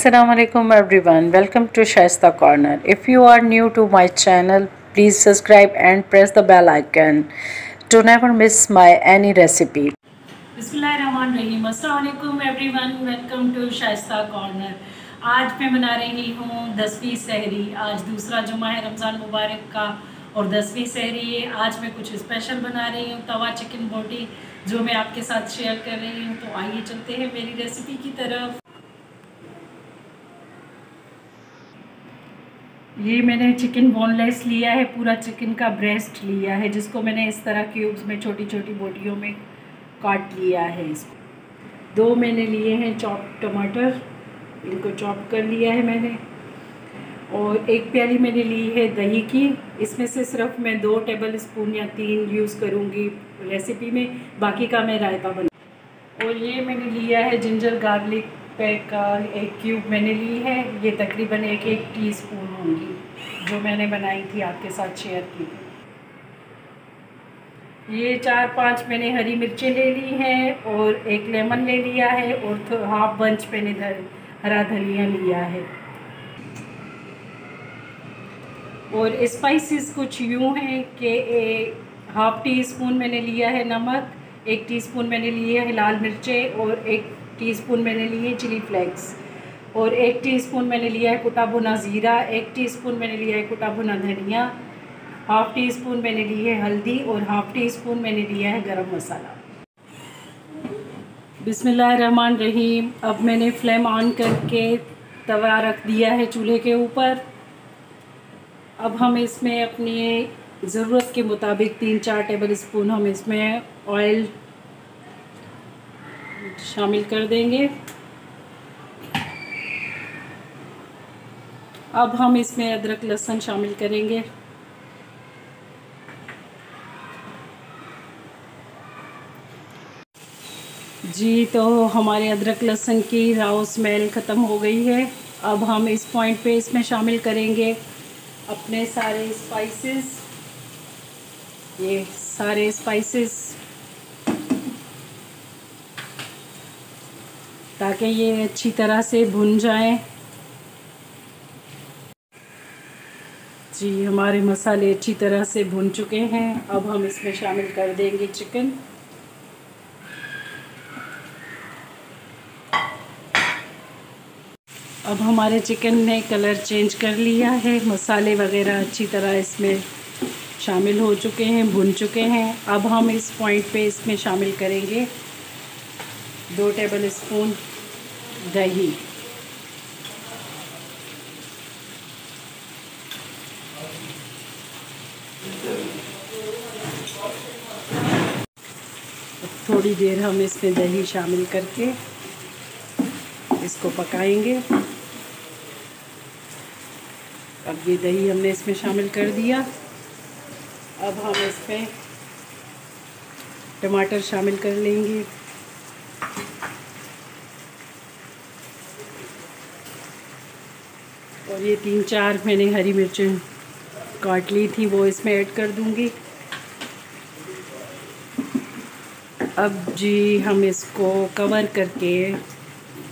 Assalamualaikum everyone, welcome to Shaista Corner. If you are new to my channel, please subscribe and press the bell icon to never miss my any recipe. बिस्मिल्लाहिर्रहमानिर्रहीम, अस्सलाम वालेकुम everyone, welcome to Shaista corner. आज मैं बना रही हूँ 10वीं सहरी। आज दूसरा जुमा है रमज़ान मुबारक का और 10वीं सहरी है। आज मैं कुछ स्पेशल बना रही हूँ, तवा चिकन बोटी, जो मैं आपके साथ शेयर कर रही हूँ। तो आइए चलते हैं मेरी रेसिपी की तरफ। ये मैंने चिकन बोनलेस लिया है, पूरा चिकन का ब्रेस्ट लिया है, जिसको मैंने इस तरह क्यूब्स में छोटी छोटी बोटियों में काट लिया है। इसको दो मैंने लिए हैं चॉप टमाटर, इनको चॉप कर लिया है मैंने। और एक प्याली मैंने ली है दही की। इसमें से सिर्फ मैं 2 टेबल स्पून या 3 यूज़ करूँगी रेसिपी में, बाकी का मैं रायता बना। और ये मैंने लिया है जिंजर गार्लिक पैक का 1 क्यूब मैंने ली है। ये तकरीबन 1 टीस्पून होंगी, जो मैंने बनाई थी आपके साथ शेयर की थी। ये 4-5 मैंने हरी मिर्चें ले ली हैं और 1 लेमन ले लिया है और हाफ बंच मैंने हरा धनिया लिया है। और स्पाइसेस कुछ यूँ हैं कि हाफ टी स्पून मैंने लिया है नमक, 1 टीस्पून मैंने लिए है लाल मिर्चें और 1 टीस्पून मैंने लिए है चिली फ्लेक्स और 1 टीस्पून मैंने लिया है कुटा भुना ज़ीरा, 1 टीस्पून मैंने लिया है कुटा भुना धनिया, हाफ़ टी स्पून मैंने ली है हल्दी और हाफ़ टी स्पून मैंने लिया है गरम मसाला। बिस्मिल्लाहिर्रहमानिर्रहीम। अब मैंने फ्लेम ऑन करके तवा रख दिया है चूल्हे के ऊपर। अब हम इसमें अपनी ज़रूरत के मुताबिक 3-4 टेबल स्पून हम इसमें ऑयल शामिल कर देंगे। अब हम इसमें अदरक लहसुन शामिल करेंगे। जी, तो हमारे अदरक लहसुन की राव स्मेल ख़त्म हो गई है। अब हम इस पॉइंट पे इसमें शामिल करेंगे अपने सारे स्पाइसेस। ये सारे स्पाइसेस, ताकि ये अच्छी तरह से भुन जाएं। जी, हमारे मसाले अच्छी तरह से भुन चुके हैं। अब हम इसमें शामिल कर देंगे चिकन। अब हमारे चिकन ने कलर चेंज कर लिया है, मसाले वगैरह अच्छी तरह इसमें शामिल हो चुके हैं, भुन चुके हैं। अब हम इस पॉइंट पे इसमें शामिल करेंगे 2 टेबल स्पून दही। थोड़ी देर हम इसमें दही शामिल करके इसको पकाएंगे। अब ये दही हमने इसमें शामिल कर दिया। अब हम इसमें टमाटर शामिल कर लेंगे। और ये 3-4 मैंने हरी मिर्चें काट ली थी, वो इसमें ऐड कर दूंगी। अब जी हम इसको कवर करके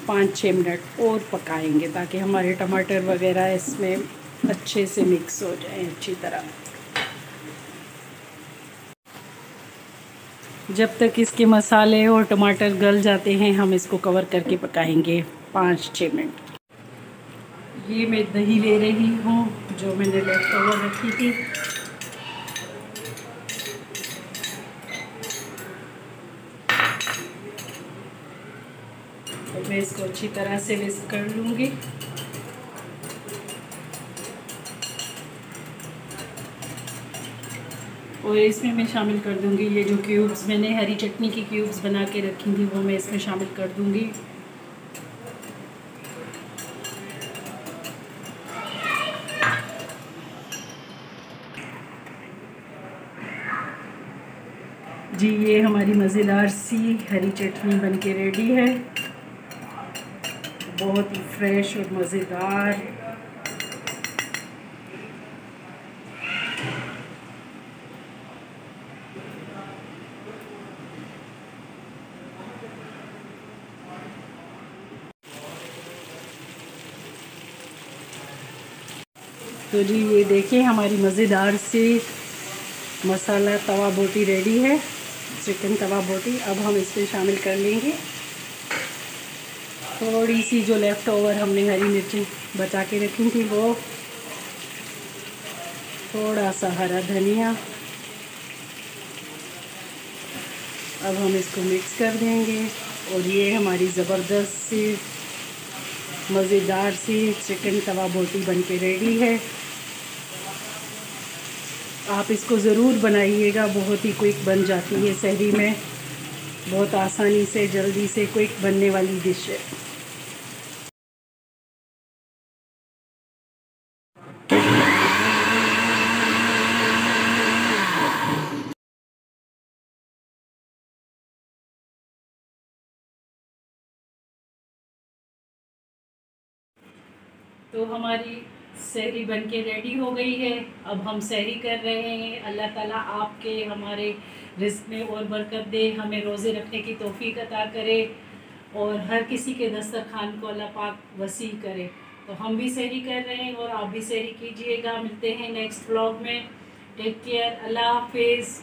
5-6 मिनट और पकाएंगे, ताकि हमारे टमाटर वगैरह इसमें अच्छे से मिक्स हो जाए अच्छी तरह। जब तक इसके मसाले और टमाटर गल जाते हैं, हम इसको कवर करके पकाएंगे 5-6 मिनट। ये मैं दही ले रही हूँ, जो मैंने लेफ्ट ओवर रखी थी। तो मैं इसको अच्छी तरह से विस्क कर लूँगी। और इसमें मैं शामिल कर दूँगी ये जो क्यूब्स मैंने हरी चटनी की क्यूब्स बना के रखी थी, वो मैं इसमें शामिल कर दूँगी। जी, ये हमारी मज़ेदार सी हरी चटनी बनके रेडी है, बहुत ही फ्रेश और मज़ेदार। तो जी ये देखिए हमारी मज़ेदार सी मसाला तवा बोटी रेडी है, चिकन तवा बोटी। अब हम इसमें शामिल कर लेंगे थोड़ी सी जो लेफ़्ट ओवर हमने हरी मिर्ची बचा के रखी थी वो, थोड़ा सा हरा धनिया। अब हम इसको मिक्स कर देंगे और ये हमारी ज़बरदस्त सी मज़ेदार सी चिकन तवा बोटी बनके रेडी है। आप इसको ज़रूर बनाइएगा, बहुत ही क्विक बन जाती है सहरी में, बहुत आसानी से जल्दी से क्विक बनने वाली डिश है। तो हमारी सहरी बनके रेडी हो गई है। अब हम सहरी कर रहे हैं। अल्लाह ताला आपके हमारे रिज़्क़ में और बरकत दे, हमें रोज़े रखने की तौफ़ीक अता करे और हर किसी के दस्तरखान को अल्लाह पाक वसी करे। तो हम भी सहरी कर रहे हैं और आप भी सहरी कीजिएगा। मिलते हैं नेक्स्ट व्लॉग में। टेक केयर, अल्लाह हाफिज़।